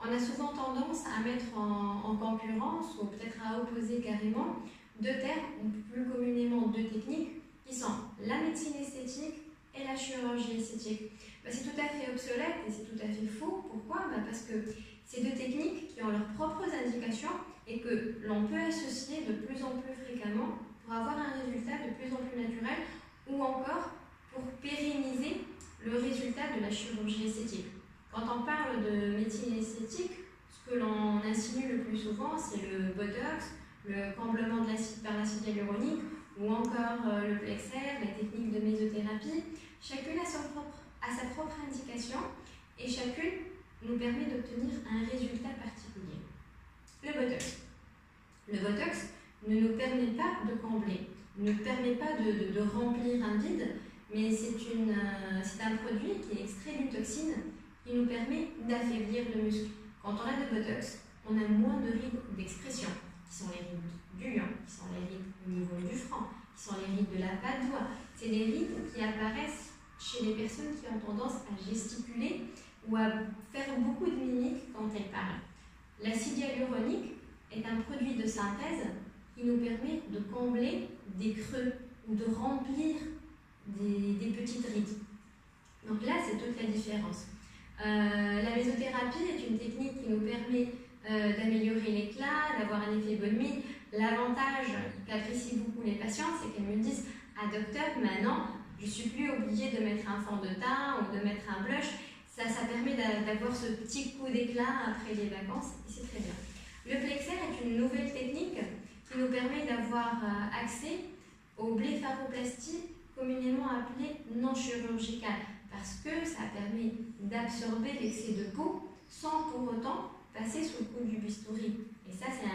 on a souvent tendance à mettre en concurrence ou peut-être à opposer carrément deux termes, ou plus communément deux techniques, qui sont la médecine esthétique et la chirurgie esthétique. C'est tout à fait obsolète et c'est tout à fait faux. Pourquoi? Parce que c'est deux techniques qui ont leurs propres indications et que l'on peut associer de plus en plus fréquemment pour avoir un résultat de plus en plus naturel ou encore pour pérenniser le résultat de la chirurgie esthétique. Quand on parle de médecine esthétique, ce que l'on insinue le plus souvent, c'est le botox, le comblement de l'acide par l'acide hyaluronique ou encore le plexair, la technique de mésothérapie. Chacune a sa propre indication et chacune nous permet d'obtenir un résultat particulier. Le botox. Le botox ne nous permet pas de combler, ne permet pas de remplir un vide, mais c'est un produit qui est extrait d'une toxine qui nous permet d'affaiblir le muscle. Quand on a de botox, on a moins de rides d'expression, qui sont les rides du lion, qui sont les rides au niveau du front, qui sont les rides de la patte doigt. C'est des rides qui apparaissent chez les personnes qui ont tendance à gesticuler ou à faire beaucoup de mimiques quand elles parlent. L'acide hyaluronique est un produit de synthèse qui nous permet de combler des creux ou de remplir des petites rides. Donc là, c'est toute la différence. La mésothérapie est une technique qui nous permet d'améliorer l'éclat, d'avoir un effet bonne mine. L'avantage qu'apprécient beaucoup les patients, c'est qu'elles me disent « Ah docteur, maintenant, je ne suis plus obligée de mettre un fond de teint ou de mettre un blush. » Ça permet d'avoir ce petit coup d'éclat après les vacances et c'est très bien. Le plexair est une nouvelle technique qui nous permet d'avoir accès aux blépharoplasties communément appelées non chirurgicales parce que ça permet d'absorber l'excès de peau sans pour autant passer sous le coup du bistouri. Et ça, c'est